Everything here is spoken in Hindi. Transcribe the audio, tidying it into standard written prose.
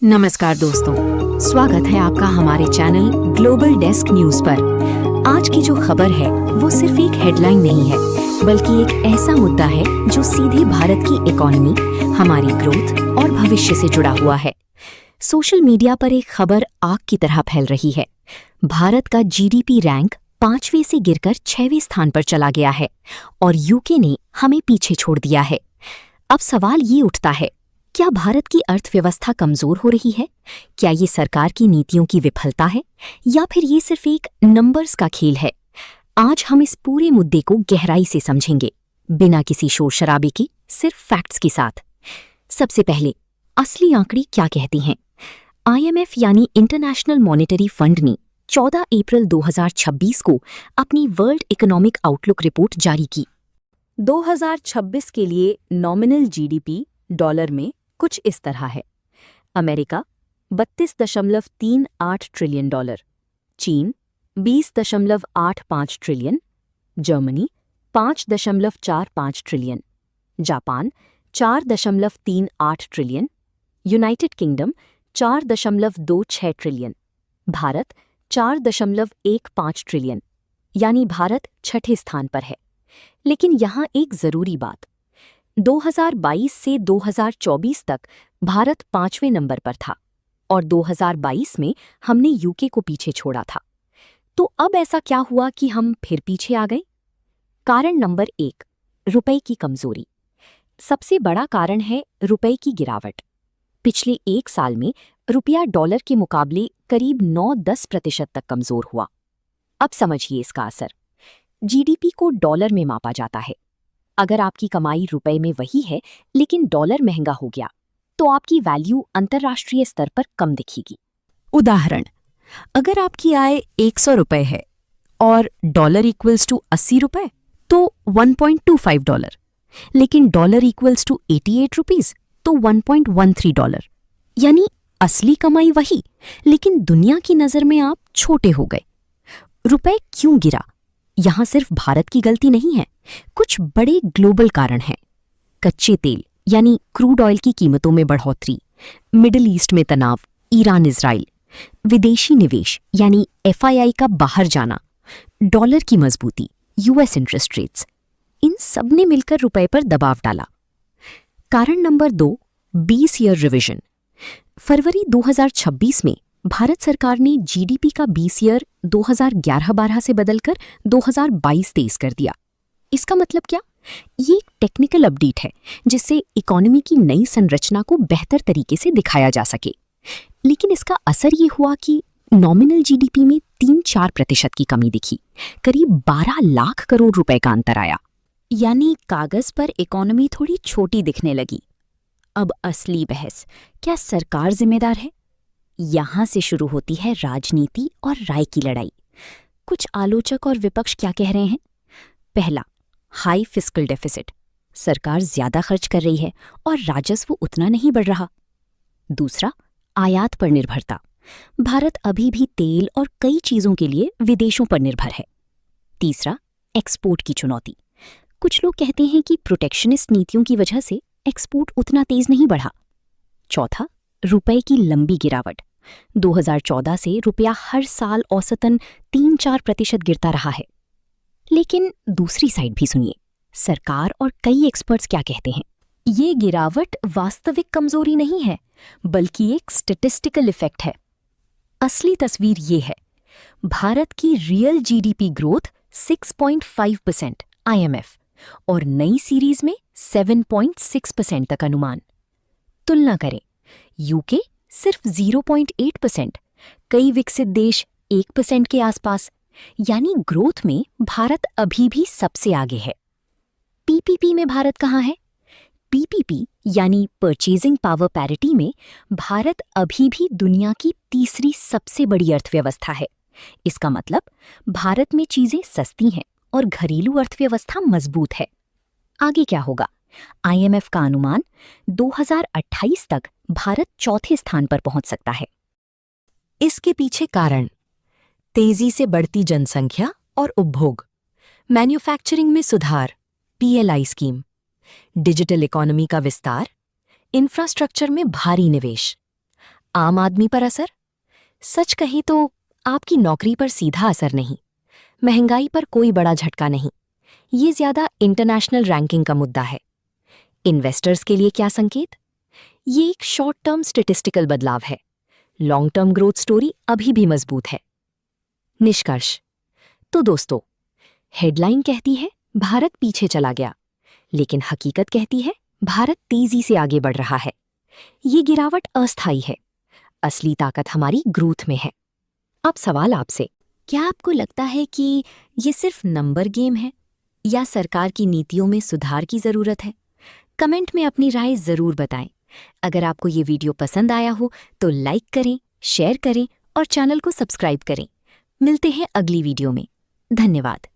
नमस्कार दोस्तों, स्वागत है आपका हमारे चैनल ग्लोबल डेस्क न्यूज पर। आज की जो खबर है वो सिर्फ एक हेडलाइन नहीं है, बल्कि एक ऐसा मुद्दा है जो सीधे भारत की इकोनॉमी, हमारी ग्रोथ और भविष्य से जुड़ा हुआ है। सोशल मीडिया पर एक खबर आग की तरह फैल रही है। भारत का जीडीपी रैंक 5वें से गिरकर 6वें स्थान पर चला गया है और यूके ने हमें पीछे छोड़ दिया है। अब सवाल ये उठता है, क्या भारत की अर्थव्यवस्था कमजोर हो रही है? क्या ये सरकार की नीतियों की विफलता है या फिर ये सिर्फ एक नंबर्स का खेल है? आज हम इस पूरे मुद्दे को गहराई से समझेंगे, बिना किसी शोर शराबे की, सिर्फ फैक्ट्स के साथ। सबसे पहले, असली आंकड़े क्या कहती हैं? आईएमएफ यानी इंटरनेशनल मॉनेटरी फंड ने 14 अप्रैल 2026 को अपनी वर्ल्ड इकोनॉमिक आउटलुक रिपोर्ट जारी की। 2026 के लिए नॉमिनल जीडीपी डॉलर में कुछ इस तरह है। अमेरिका 32.38 ट्रिलियन डॉलर, चीन 20.85 trillion, Germany 5.45 trillion, Japan 4.38 trillion, United kingdom 4.26 trillion, Bharat 4.15 trillion, यानी भारत छठे स्थान पर है। लेकिन यहाँ एक जरूरी बात, 2022 से 2024 तक भारत 5वें नंबर पर था और 2022 में हमने यूके को पीछे छोड़ा था। तो अब ऐसा क्या हुआ कि हम फिर पीछे आ गए? कारण नंबर 1, रुपए की कमजोरी। सबसे बड़ा कारण है रुपए की गिरावट। पिछले एक साल में रुपया डॉलर के मुकाबले करीब 9-10% तक कमजोर हुआ। अब समझिए इसका असर। जीडीपी को डॉलर में मापा जाता है। अगर आपकी कमाई रुपए में वही है लेकिन डॉलर महंगा हो गया, तो आपकी वैल्यू अंतर्राष्ट्रीय स्तर पर कम दिखेगी। उदाहरण, अगर आपकी आय 100 रुपए है और डॉलर इक्वल्स टू 80 रुपए, तो 1.25 डॉलर, लेकिन डॉलर इक्वल्स टू 88 रुपीज, तो 1.13 डॉलर। यानी असली कमाई वही, लेकिन दुनिया की नजर में आप छोटे हो गए। रुपए क्यों गिरा? यहां सिर्फ भारत की गलती नहीं है, कुछ बड़े ग्लोबल कारण हैं। कच्चे तेल यानी क्रूड ऑयल की कीमतों में बढ़ोतरी, मिडिल ईस्ट में तनाव, ईरान इजराइल, विदेशी निवेश यानी एफआईआई का बाहर जाना, डॉलर की मजबूती, यूएस इंटरेस्ट रेट्स, इन सब ने मिलकर रुपए पर दबाव डाला। कारण नंबर 2, 20 ईयर रिविजन। फरवरी 2026 में भारत सरकार ने जीडीपी का 20 ईयर 2011-12 से बदलकर 2022-23 कर दिया। इसका मतलब क्या? ये एक टेक्निकल अपडेट है जिससे इकोनॉमी की नई संरचना को बेहतर तरीके से दिखाया जा सके। लेकिन इसका असर ये हुआ कि नॉमिनल जीडीपी में 3-4% की कमी दिखी, करीब 12 लाख करोड़ रुपए का अंतर आया। यानी कागज पर इकोनॉमी थोड़ी छोटी दिखने लगी। अब असली बहस, क्या सरकार जिम्मेदार है? यहां से शुरू होती है राजनीति और राय की लड़ाई। कुछ आलोचक और विपक्ष क्या कह रहे हैं? पहला, हाई फिस्कल डेफिसिट, सरकार ज्यादा खर्च कर रही है और राजस्व उतना नहीं बढ़ रहा। दूसरा, आयात पर निर्भरता, भारत अभी भी तेल और कई चीजों के लिए विदेशों पर निर्भर है। तीसरा, एक्सपोर्ट की चुनौती, कुछ लोग कहते हैं कि प्रोटेक्शनिस्ट नीतियों की वजह से एक्सपोर्ट उतना तेज नहीं बढ़ा। चौथा, रुपए की लंबी गिरावट, 2014 से रुपया हर साल औसतन 3-4% गिरता रहा है। लेकिन दूसरी साइड भी सुनिए, सरकार और कई एक्सपर्ट्स क्या कहते हैं। ये गिरावट वास्तविक कमजोरी नहीं है, बल्कि एक स्टैटिस्टिकल इफेक्ट है। असली तस्वीर ये है, भारत की रियल जीडीपी ग्रोथ 6.5% आईएमएफ और नई सीरीज में 7.6% तक अनुमान। तुलना करें, यूके सिर्फ 0.8%, कई विकसित देश 1% के आसपास। यानी ग्रोथ में भारत अभी भी सबसे आगे है। पीपीपी में भारत कहाँ है? पीपीपी यानी परचेजिंग पावर पैरिटी में भारत अभी भी दुनिया की तीसरी सबसे बड़ी अर्थव्यवस्था है। इसका मतलब भारत में चीजें सस्ती हैं और घरेलू अर्थव्यवस्था मजबूत है। आगे क्या होगा? आईएमएफ का अनुमान 2028 तक भारत चौथे स्थान पर पहुंच सकता है। इसके पीछे कारण, तेजी से बढ़ती जनसंख्या और उपभोग, मैन्युफैक्चरिंग में सुधार, पीएलआई स्कीम, डिजिटल इकोनॉमी का विस्तार, इंफ्रास्ट्रक्चर में भारी निवेश। आम आदमी पर असर? सच कहें तो आपकी नौकरी पर सीधा असर नहीं, महंगाई पर कोई बड़ा झटका नहीं। ये ज्यादा इंटरनेशनल रैंकिंग का मुद्दा है। इन्वेस्टर्स के लिए क्या संकेत? ये एक शॉर्ट टर्म स्टैटिस्टिकल बदलाव है। लॉन्ग टर्म ग्रोथ स्टोरी अभी भी मजबूत है। निष्कर्ष तो दोस्तों, हेडलाइन कहती है भारत पीछे चला गया, लेकिन हकीकत कहती है भारत तेजी से आगे बढ़ रहा है। ये गिरावट अस्थायी है, असली ताकत हमारी ग्रोथ में है। अब सवाल आपसे, क्या आपको लगता है कि ये सिर्फ नंबर गेम है या सरकार की नीतियों में सुधार की जरूरत है? कमेंट में अपनी राय जरूर बताएं। अगर आपको ये वीडियो पसंद आया हो तो लाइक करें, शेयर करें और चैनल को सब्सक्राइब करें। मिलते हैं अगली वीडियो में। धन्यवाद।